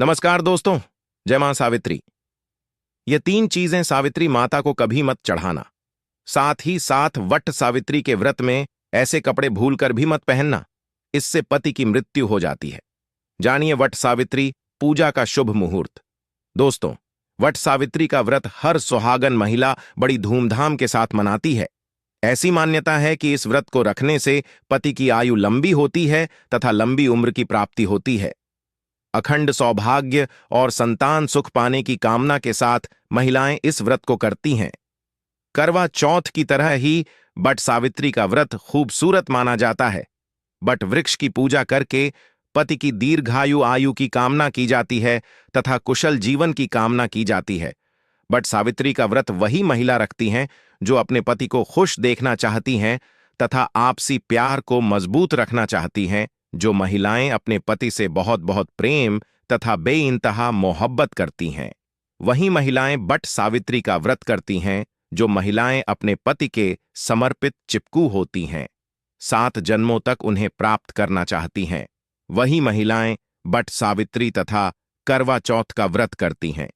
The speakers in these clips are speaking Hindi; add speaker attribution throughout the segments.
Speaker 1: नमस्कार दोस्तों। जय मां सावित्री। ये तीन चीजें सावित्री माता को कभी मत चढ़ाना। साथ ही साथ वट सावित्री के व्रत में ऐसे कपड़े भूलकर भी मत पहनना, इससे पति की मृत्यु हो जाती है। जानिए वट सावित्री पूजा का शुभ मुहूर्त। दोस्तों, वट सावित्री का व्रत हर सुहागन महिला बड़ी धूमधाम के साथ मनाती है। ऐसी मान्यता है कि इस व्रत को रखने से पति की आयु लंबी होती है तथा लंबी उम्र की प्राप्ति होती है। अखंड सौभाग्य और संतान सुख पाने की कामना के साथ महिलाएं इस व्रत को करती हैं। करवा चौथ की तरह ही बट सावित्री का व्रत खूबसूरत माना जाता है। बट वृक्ष की पूजा करके पति की दीर्घायु आयु की कामना की जाती है तथा कुशल जीवन की कामना की जाती है। बट सावित्री का व्रत वही महिला रखती हैं जो अपने पति को खुश देखना चाहती हैं तथा आपसी प्यार को मजबूत रखना चाहती हैं। जो महिलाएं अपने पति से बहुत बहुत प्रेम तथा बेइंतहा मोहब्बत करती हैं, वही महिलाएं बट सावित्री का व्रत करती हैं। जो महिलाएं अपने पति के समर्पित चिपकू होती हैं, 7 जन्मों तक उन्हें प्राप्त करना चाहती हैं, वही महिलाएं बट सावित्री तथा करवा चौथ का व्रत करती हैं।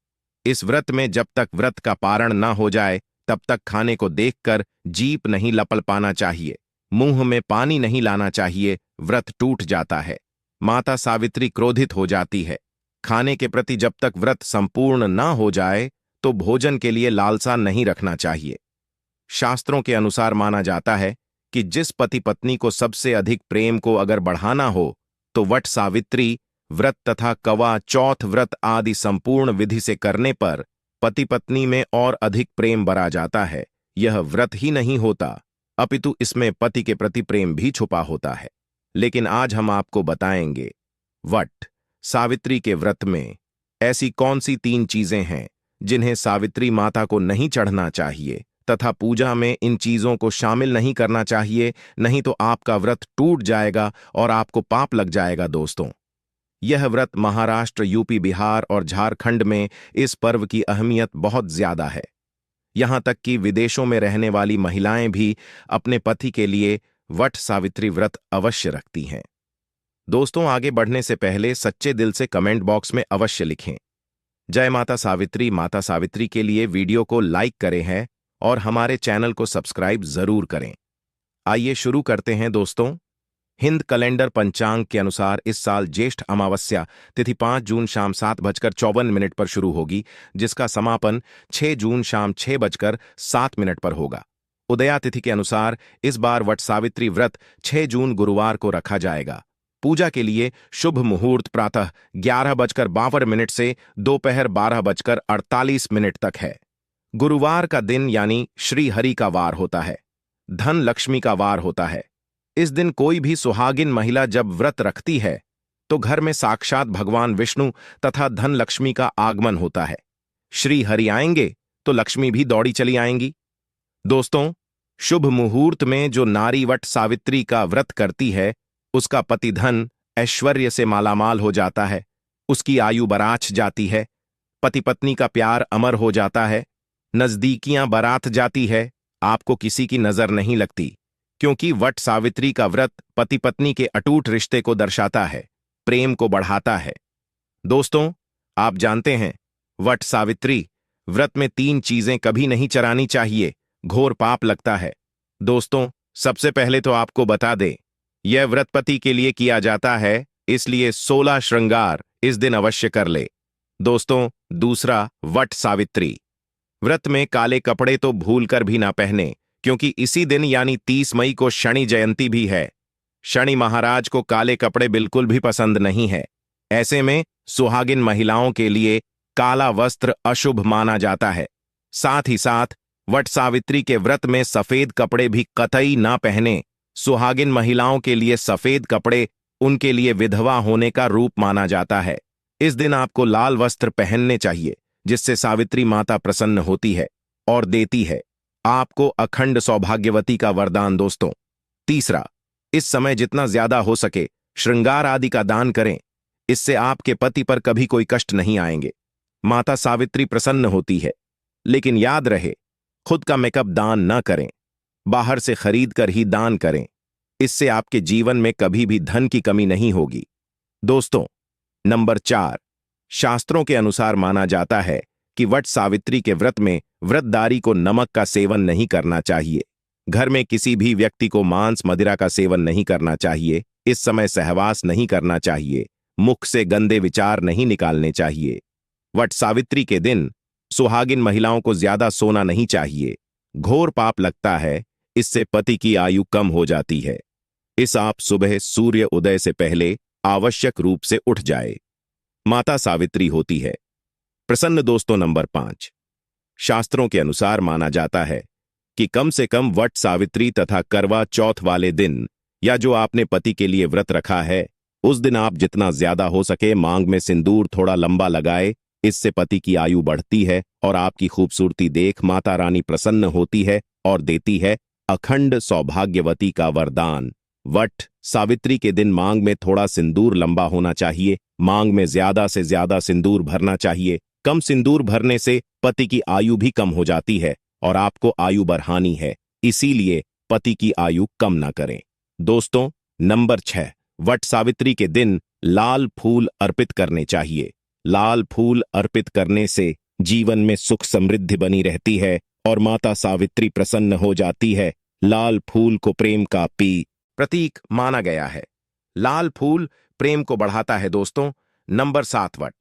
Speaker 1: इस व्रत में जब तक व्रत का पारण न हो जाए तब तक खाने को देखकर जीभ नहीं लपलपाना चाहिए, मुंह में पानी नहीं लाना चाहिए, व्रत टूट जाता है। माता सावित्री क्रोधित हो जाती है। खाने के प्रति जब तक व्रत संपूर्ण न हो जाए तो भोजन के लिए लालसा नहीं रखना चाहिए। शास्त्रों के अनुसार माना जाता है कि जिस पति पत्नी को सबसे अधिक प्रेम को अगर बढ़ाना हो तो वट सावित्री व्रत तथा कवा चौथ व्रत आदि संपूर्ण विधि से करने पर पति पत्नी में और अधिक प्रेम बढ़ा जाता है। यह व्रत ही नहीं होता अपितु इसमें पति के प्रति प्रेम भी छुपा होता है। लेकिन आज हम आपको बताएंगे वट सावित्री के व्रत में ऐसी कौन सी 3 चीजें हैं जिन्हें सावित्री माता को नहीं चढ़ना चाहिए तथा पूजा में इन चीजों को शामिल नहीं करना चाहिए, नहीं तो आपका व्रत टूट जाएगा और आपको पाप लग जाएगा। दोस्तों, यह व्रत महाराष्ट्र, यूपी, बिहार और झारखंड में इस पर्व की अहमियत बहुत ज्यादा है। यहां तक कि विदेशों में रहने वाली महिलाएं भी अपने पति के लिए वट सावित्री व्रत अवश्य रखती हैं। दोस्तों, आगे बढ़ने से पहले सच्चे दिल से कमेंट बॉक्स में अवश्य लिखें जय माता सावित्री। माता सावित्री के लिए वीडियो को लाइक करें हैं और हमारे चैनल को सब्सक्राइब जरूर करें। आइए शुरू करते हैं। दोस्तों, हिंद कैलेंडर पंचांग के अनुसार इस साल ज्येष्ठ अमावस्या तिथि 5 जून शाम 7:54 पर शुरू होगी, जिसका समापन 6 जून शाम 6:07 पर होगा। उदया तिथि के अनुसार इस बार वट सावित्री व्रत 6 जून गुरुवार को रखा जाएगा। पूजा के लिए शुभ मुहूर्त प्रातः 11:52 से दोपहर 12:48 तक है। गुरुवार का दिन यानी श्री हरि का वार होता है। धन लक्ष्मी का वार होता है। इस दिन कोई भी सुहागिन महिला जब व्रत रखती है तो घर में साक्षात भगवान विष्णु तथा धन लक्ष्मी का आगमन होता है। श्री हरि आएंगे तो लक्ष्मी भी दौड़ी चली आएंगी। दोस्तों, शुभ मुहूर्त में जो नारी वट सावित्री का व्रत करती है उसका पति धन ऐश्वर्य से मालामाल हो जाता है, उसकी आयु बराछ जाती है, पति पत्नी का प्यार अमर हो जाता है, नजदीकियां बारात जाती है, आपको किसी की नजर नहीं लगती, क्योंकि वट सावित्री का व्रत पति पत्नी के अटूट रिश्ते को दर्शाता है, प्रेम को बढ़ाता है। दोस्तों, आप जानते हैं वट सावित्री व्रत में 3 चीजें कभी नहीं चरानी चाहिए, घोर पाप लगता है। दोस्तों, सबसे पहले तो आपको बता दें, यह व्रत पति के लिए किया जाता है, इसलिए 16 श्रृंगार इस दिन अवश्य कर ले। दोस्तों, दूसरा, वट सावित्री व्रत में काले कपड़े तो भूलकर भी ना पहने, क्योंकि इसी दिन यानी 30 मई को शनि जयंती भी है। शनि महाराज को काले कपड़े बिल्कुल भी पसंद नहीं है। ऐसे में सुहागिन महिलाओं के लिए काला वस्त्र अशुभ माना जाता है। साथ ही साथ वट सावित्री के व्रत में सफेद कपड़े भी कतई ना पहने। सुहागिन महिलाओं के लिए सफेद कपड़े उनके लिए विधवा होने का रूप माना जाता है। इस दिन आपको लाल वस्त्र पहनने चाहिए, जिससे सावित्री माता प्रसन्न होती है और देती है आपको अखंड सौभाग्यवती का वरदान। दोस्तों, तीसरा, इस समय जितना ज्यादा हो सके श्रृंगार आदि का दान करें, इससे आपके पति पर कभी कोई कष्ट नहीं आएंगे। माता सावित्री प्रसन्न होती है। लेकिन याद रहे, खुद का मेकअप दान न करें, बाहर से खरीद कर ही दान करें, इससे आपके जीवन में कभी भी धन की कमी नहीं होगी। दोस्तों, नंबर 4, शास्त्रों के अनुसार माना जाता है कि वट सावित्री के व्रत में व्रतधारी को नमक का सेवन नहीं करना चाहिए। घर में किसी भी व्यक्ति को मांस मदिरा का सेवन नहीं करना चाहिए। इस समय सहवास नहीं करना चाहिए। मुख से गंदे विचार नहीं निकालने चाहिए। वट सावित्री के दिन सुहागिन महिलाओं को ज्यादा सोना नहीं चाहिए। घोर पाप लगता है, इससे पति की आयु कम हो जाती है। इस आप सुबह सूर्य उदय से पहले आवश्यक रूप से उठ जाए। माता सावित्री होती है प्रसन्न। दोस्तों, नंबर 5, शास्त्रों के अनुसार माना जाता है कि कम से कम वट सावित्री तथा करवा चौथ वाले दिन या जो आपने पति के लिए व्रत रखा है उस दिन आप जितना ज्यादा हो सके मांग में सिंदूर थोड़ा लंबा लगाए। इससे पति की आयु बढ़ती है और आपकी खूबसूरती देख माता रानी प्रसन्न होती है और देती है अखंड सौभाग्यवती का वरदान। वट सावित्री के दिन मांग में थोड़ा सिंदूर लंबा होना चाहिए। मांग में ज्यादा से ज्यादा सिंदूर भरना चाहिए। कम सिंदूर भरने से पति की आयु भी कम हो जाती है और आपको आयु बढ़ानी है, इसीलिए पति की आयु कम ना करें। दोस्तों, नंबर 6, वट सावित्री के दिन लाल फूल अर्पित करने चाहिए। लाल फूल अर्पित करने से जीवन में सुख समृद्धि बनी रहती है और माता सावित्री प्रसन्न हो जाती है। लाल फूल को प्रेम का प्रतीक माना गया है। लाल फूल प्रेम को बढ़ाता है। दोस्तों, नंबर 7, वट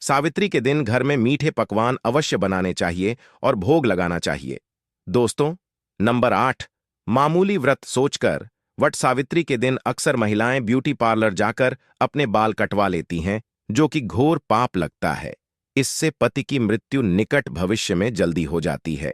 Speaker 1: सावित्री के दिन घर में मीठे पकवान अवश्य बनाने चाहिए और भोग लगाना चाहिए। दोस्तों, नंबर 8, मामूली व्रत सोचकर वट सावित्री के दिन अक्सर महिलाएं ब्यूटी पार्लर जाकर अपने बाल कटवा लेती हैं, जो कि घोर पाप लगता है। इससे पति की मृत्यु निकट भविष्य में जल्दी हो जाती है।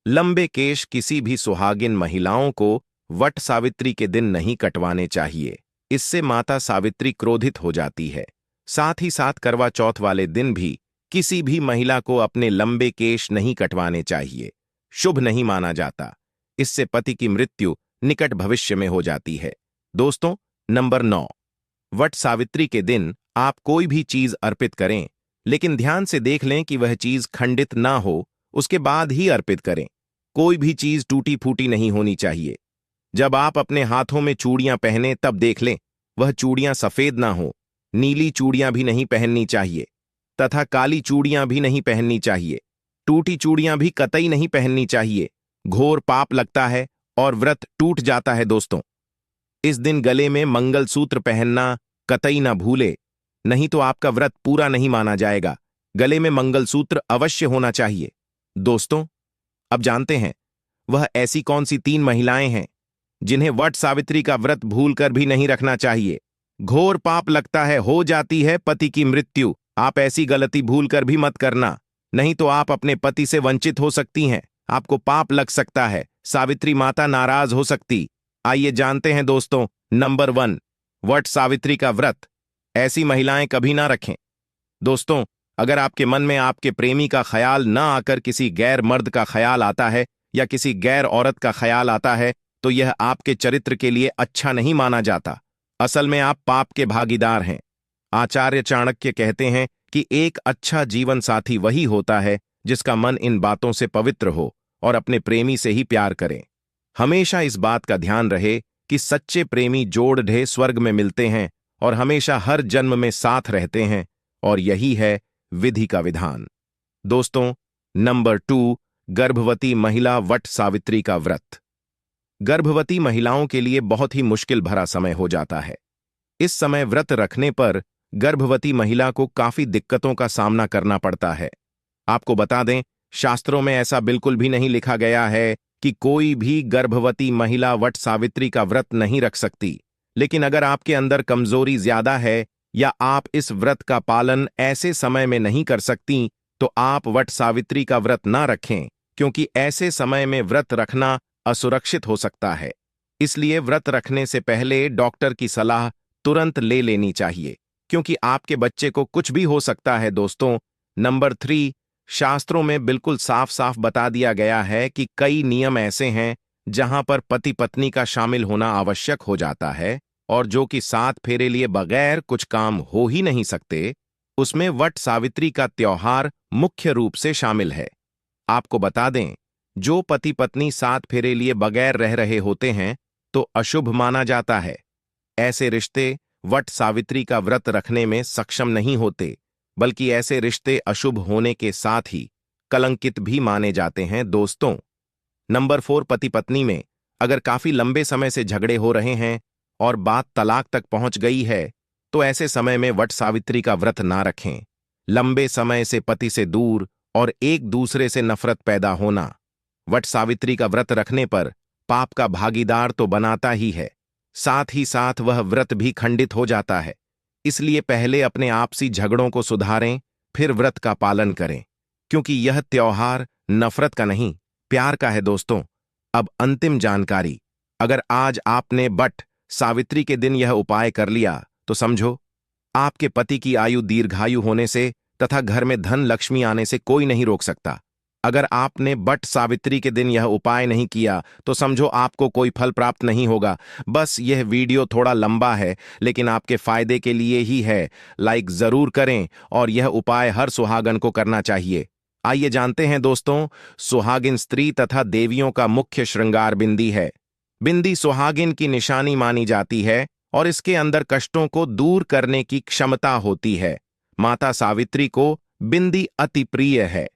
Speaker 1: लंबे केश किसी भी सुहागिन महिलाओं को वट सावित्री के दिन नहीं कटवाने चाहिए। इससे माता सावित्री क्रोधित हो जाती है। साथ ही साथ करवा चौथ वाले दिन भी किसी भी महिला को अपने लंबे केश नहीं कटवाने चाहिए। शुभ नहीं माना जाता। इससे पति की मृत्यु निकट भविष्य में हो जाती है। दोस्तों, नंबर 9, वट सावित्री के दिन आप कोई भी चीज अर्पित करें, लेकिन ध्यान से देख लें कि वह चीज खंडित ना हो, उसके बाद ही अर्पित करें। कोई भी चीज टूटी फूटी नहीं होनी चाहिए। जब आप अपने हाथों में चूड़ियां पहने तब देख लें वह चूड़ियां सफेद ना हो। नीली चूड़ियां भी नहीं पहननी चाहिए तथा काली चूड़ियां भी नहीं पहननी चाहिए। टूटी चूड़ियां भी कतई नहीं पहननी चाहिए। घोर पाप लगता है और व्रत टूट जाता है। दोस्तों, इस दिन गले में मंगलसूत्र पहनना कतई ना भूले, नहीं तो आपका व्रत पूरा नहीं माना जाएगा। गले में मंगलसूत्र अवश्य होना चाहिए। दोस्तों, अब जानते हैं वह ऐसी कौन सी 3 महिलाएं हैं जिन्हें वट सावित्री का व्रत भूलकर भी नहीं रखना चाहिए। घोर पाप लगता है, हो जाती है पति की मृत्यु। आप ऐसी गलती भूलकर भी मत करना, नहीं तो आप अपने पति से वंचित हो सकती हैं। आपको पाप लग सकता है। सावित्री माता नाराज हो सकती। आइए जानते हैं दोस्तों, नंबर 1, वट सावित्री का व्रत ऐसी महिलाएं कभी ना रखें। दोस्तों, अगर आपके मन में आपके प्रेमी का ख्याल ना आकर किसी गैर मर्द का ख्याल आता है या किसी गैर औरत का ख्याल आता है तो यह आपके चरित्र के लिए अच्छा नहीं माना जाता। असल में आप पाप के भागीदार हैं। आचार्य चाणक्य कहते हैं कि एक अच्छा जीवन साथी वही होता है जिसका मन इन बातों से पवित्र हो और अपने प्रेमी से ही प्यार करे। हमेशा इस बात का ध्यान रहे कि सच्चे प्रेमी जोड़ ढे स्वर्ग में मिलते हैं और हमेशा हर जन्म में साथ रहते हैं, और यही है विधि का विधान। दोस्तों, नंबर 2, गर्भवती महिला वट सावित्री का व्रत। गर्भवती महिलाओं के लिए बहुत ही मुश्किल भरा समय हो जाता है। इस समय व्रत रखने पर गर्भवती महिला को काफी दिक्कतों का सामना करना पड़ता है। आपको बता दें, शास्त्रों में ऐसा बिल्कुल भी नहीं लिखा गया है कि कोई भी गर्भवती महिला वट सावित्री का व्रत नहीं रख सकती। लेकिन अगर आपके अंदर कमजोरी ज्यादा है या आप इस व्रत का पालन ऐसे समय में नहीं कर सकती तो आप वट सावित्री का व्रत ना रखें, क्योंकि ऐसे समय में व्रत रखना असुरक्षित हो सकता है। इसलिए व्रत रखने से पहले डॉक्टर की सलाह तुरंत ले लेनी चाहिए, क्योंकि आपके बच्चे को कुछ भी हो सकता है। दोस्तों, नंबर 3, शास्त्रों में बिल्कुल साफ साफ बता दिया गया है कि कई नियम ऐसे हैं जहां पर पति पत्नी का शामिल होना आवश्यक हो जाता है और जो कि 7 फेरे लिए बगैर कुछ काम हो ही नहीं सकते। उसमें वट सावित्री का त्योहार मुख्य रूप से शामिल है। आपको बता दें, जो पति पत्नी 7 फेरे लिए बगैर रह रहे होते हैं तो अशुभ माना जाता है। ऐसे रिश्ते वट सावित्री का व्रत रखने में सक्षम नहीं होते। बल्कि ऐसे रिश्ते अशुभ होने के साथ ही कलंकित भी माने जाते हैं दोस्तों। नंबर 4, पति पत्नी में अगर काफी लंबे समय से झगड़े हो रहे हैं और बात तलाक तक पहुंच गई है, तो ऐसे समय में वट सावित्री का व्रत ना रखें। लंबे समय से पति से दूर और एक दूसरे से नफरत पैदा होना। वट सावित्री का व्रत रखने पर पाप का भागीदार तो बनाता ही है, साथ ही साथ वह व्रत भी खंडित हो जाता है। इसलिए पहले अपने आपसी झगड़ों को सुधारें, फिर व्रत का पालन करें, क्योंकि यह त्योहार नफरत का नहीं, प्यार का है दोस्तों। अब अंतिम जानकारी, अगर आज आपने वट सावित्री के दिन यह उपाय कर लिया तो समझो आपके पति की आयु दीर्घायु होने से तथा घर में धन लक्ष्मी आने से कोई नहीं रोक सकता। अगर आपने वट सावित्री के दिन यह उपाय नहीं किया तो समझो आपको कोई फल प्राप्त नहीं होगा। बस यह वीडियो थोड़ा लंबा है, लेकिन आपके फायदे के लिए ही है। लाइक जरूर करें और यह उपाय हर सुहागन को करना चाहिए। आइए जानते हैं दोस्तों, सुहागिन स्त्री तथा देवियों का मुख्य श्रृंगार बिंदी है। बिंदी सुहागिन की निशानी मानी जाती है और इसके अंदर कष्टों को दूर करने की क्षमता होती है। माता सावित्री को बिंदी अति प्रिय है।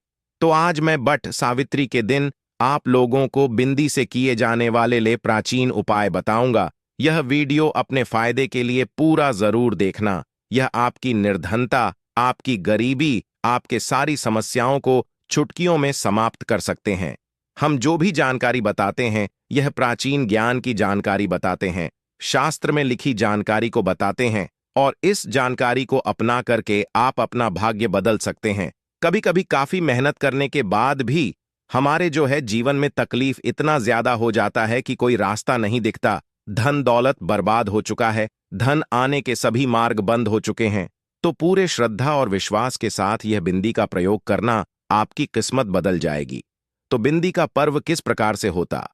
Speaker 1: तो आज मैं वट सावित्री के दिन आप लोगों को बिंदी से किए जाने वाले प्राचीन उपाय बताऊंगा। यह वीडियो अपने फायदे के लिए पूरा जरूर देखना। यह आपकी निर्धनता, आपकी गरीबी, आपके सारी समस्याओं को चुटकियों में समाप्त कर सकते हैं। हम जो भी जानकारी बताते हैं, यह प्राचीन ज्ञान की जानकारी बताते हैं, शास्त्र में लिखी जानकारी को बताते हैं, और इस जानकारी को अपना करके आप अपना भाग्य बदल सकते हैं। कभी कभी काफी मेहनत करने के बाद भी हमारे जीवन में तकलीफ इतना ज्यादा हो जाता है कि कोई रास्ता नहीं दिखता। धन दौलत बर्बाद हो चुका है, धन आने के सभी मार्ग बंद हो चुके हैं। तो पूरे श्रद्धा और विश्वास के साथ यह बिंदी का प्रयोग करना, आपकी किस्मत बदल जाएगी। तो बिंदी का पर्व किस प्रकार से होता,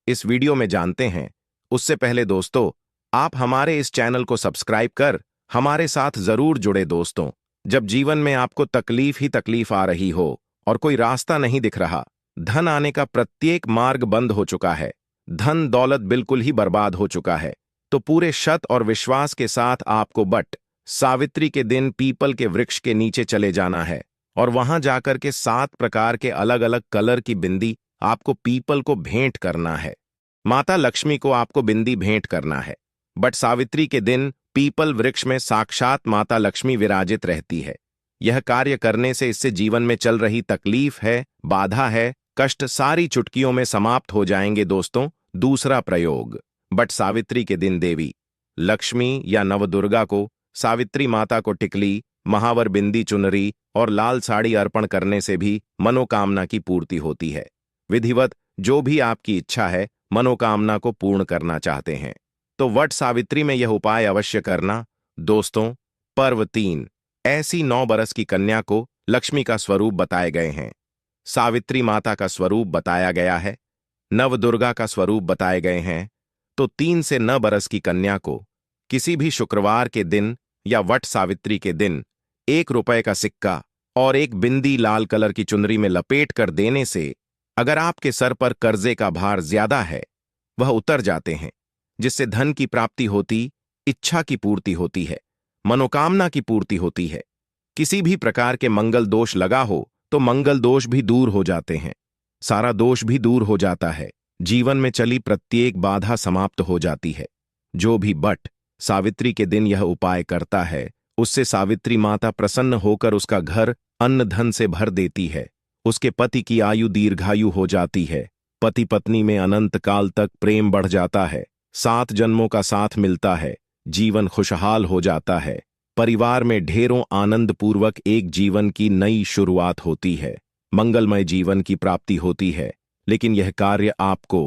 Speaker 1: इस वीडियो में जानते हैं। उससे पहले दोस्तों, आप हमारे इस चैनल को सब्सक्राइब कर हमारे साथ जरूर जुड़े दोस्तों। जब जीवन में आपको तकलीफ ही तकलीफ आ रही हो और कोई रास्ता नहीं दिख रहा, धन आने का प्रत्येक मार्ग बंद हो चुका है, धन दौलत बिल्कुल ही बर्बाद हो चुका है, तो पूरे शत और विश्वास के साथ आपको वट सावित्री के दिन पीपल के वृक्ष के नीचे चले जाना है और वहां जाकर के 7 प्रकार के अलग अलग कलर की बिंदी आपको पीपल को भेंट करना है। माता लक्ष्मी को आपको बिंदी भेंट करना है। वट सावित्री के दिन पीपल वृक्ष में साक्षात माता लक्ष्मी विराजित रहती है। यह कार्य करने से इससे जीवन में चल रही तकलीफ है, बाधा है, कष्ट सारी चुटकियों में समाप्त हो जाएंगे दोस्तों। दूसरा प्रयोग, वट सावित्री के दिन देवी लक्ष्मी या नवदुर्गा को सावित्री माता को टिकली, महावर बिंदी, चुनरी और लाल साड़ी अर्पण करने से भी मनोकामना की पूर्ति होती है। विधिवत जो भी आपकी इच्छा है, मनोकामना को पूर्ण करना चाहते हैं, तो वट सावित्री में यह उपाय अवश्य करना दोस्तों। पर्व 3, ऐसी 9 बरस की कन्या को लक्ष्मी का स्वरूप बताए गए हैं, सावित्री माता का स्वरूप बताया गया है, नवदुर्गा का स्वरूप बताए गए हैं। तो 3 से 9 बरस की कन्या को किसी भी शुक्रवार के दिन या वट सावित्री के दिन 1 रुपए का सिक्का और एक बिंदी लाल कलर की चुनरी में लपेट कर देने से अगर आपके सर पर कर्जे का भार ज्यादा है, वह उतर जाते हैं, जिससे धन की प्राप्ति होती, इच्छा की पूर्ति होती है, मनोकामना की पूर्ति होती है। किसी भी प्रकार के मंगल दोष लगा हो तो मंगल दोष भी दूर हो जाते हैं, सारा दोष भी दूर हो जाता है, जीवन में चली प्रत्येक बाधा समाप्त हो जाती है। जो भी वट सावित्री के दिन यह उपाय करता है, उससे सावित्री माता प्रसन्न होकर उसका घर अन्न धन से भर देती है, उसके पति की आयु दीर्घायु हो जाती है, पति पत्नी में अनंत काल तक प्रेम बढ़ जाता है, 7 जन्मों का साथ मिलता है, जीवन खुशहाल हो जाता है, परिवार में ढेरों आनंद पूर्वक एक जीवन की नई शुरुआत होती है, मंगलमय जीवन की प्राप्ति होती है। लेकिन यह कार्य आपको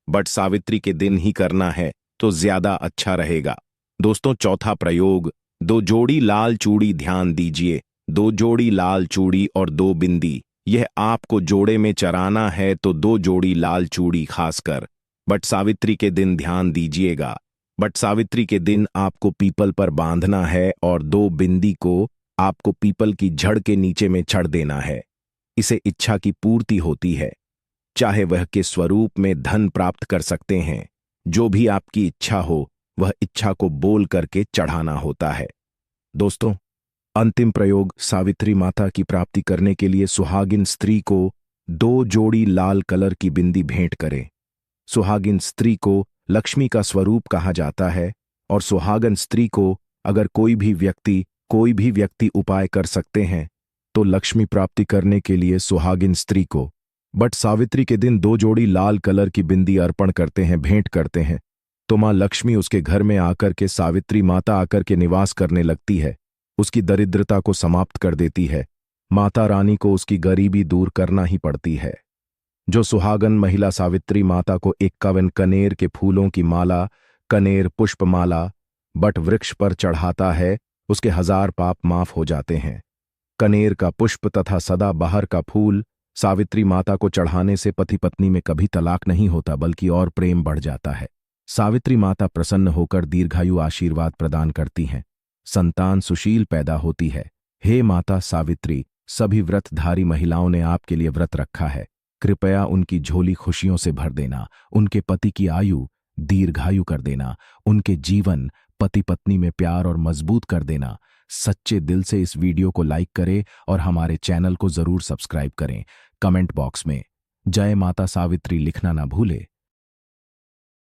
Speaker 1: वट सावित्री के दिन ही करना है तो ज्यादा अच्छा रहेगा दोस्तों। चौथा प्रयोग, 2 जोड़ी लाल चूड़ी, ध्यान दीजिए, 2 जोड़ी लाल चूड़ी और 2 बिंदी, यह आपको जोड़े में चराना है, तो 2 जोड़ी लाल चूड़ी खासकर वट सावित्री के दिन ध्यान दीजिएगा। वट सावित्री के दिन आपको पीपल पर बांधना है और 2 बिंदी को आपको पीपल की जड़ के नीचे में चढ़ देना है। इसे इच्छा की पूर्ति होती है, चाहे वह के स्वरूप में धन प्राप्त कर सकते हैं। जो भी आपकी इच्छा हो वह इच्छा को बोल करके चढ़ाना होता है दोस्तों। अंतिम प्रयोग। सावित्री माता की प्राप्ति करने के लिए सुहागिन स्त्री को 2 जोड़ी लाल कलर की बिंदी भेंट करे। सुहागिन स्त्री को लक्ष्मी का स्वरूप कहा जाता है और सुहागन स्त्री को अगर कोई भी व्यक्ति उपाय कर सकते हैं तो लक्ष्मी प्राप्ति करने के लिए सुहागिन स्त्री को बट सावित्री के दिन 2 जोड़ी लाल कलर की बिंदी अर्पण करते हैं, भेंट करते हैं, तो मां लक्ष्मी उसके घर में आकर के सावित्री माता आकर के निवास करने लगती है, उसकी दरिद्रता को समाप्त कर देती है। माता रानी को उसकी गरीबी दूर करना ही पड़ती है। जो सुहागन महिला सावित्री माता को 51 कनेर के फूलों की माला, कनेर पुष्पमाला बट वृक्ष पर चढ़ाता है, उसके 1000 पाप माफ हो जाते हैं। कनेर का पुष्प तथा सदा बहार का फूल सावित्री माता को चढ़ाने से पति पत्नी में कभी तलाक नहीं होता बल्कि और प्रेम बढ़ जाता है। सावित्री माता प्रसन्न होकर दीर्घायु आशीर्वाद प्रदान करती हैं, संतान सुशील पैदा होती है। हे माता सावित्री, सभी व्रतधारी महिलाओं ने आपके लिए व्रत रखा है, कृपया उनकी झोली खुशियों से भर देना, उनके पति की आयु दीर्घायु कर देना, उनके जीवन पति पत्नी में प्यार और मजबूत कर देना। सच्चे दिल से इस वीडियो को लाइक करें और हमारे चैनल को जरूर सब्सक्राइब करें। कमेंट बॉक्स में जय माता सावित्री लिखना ना भूले।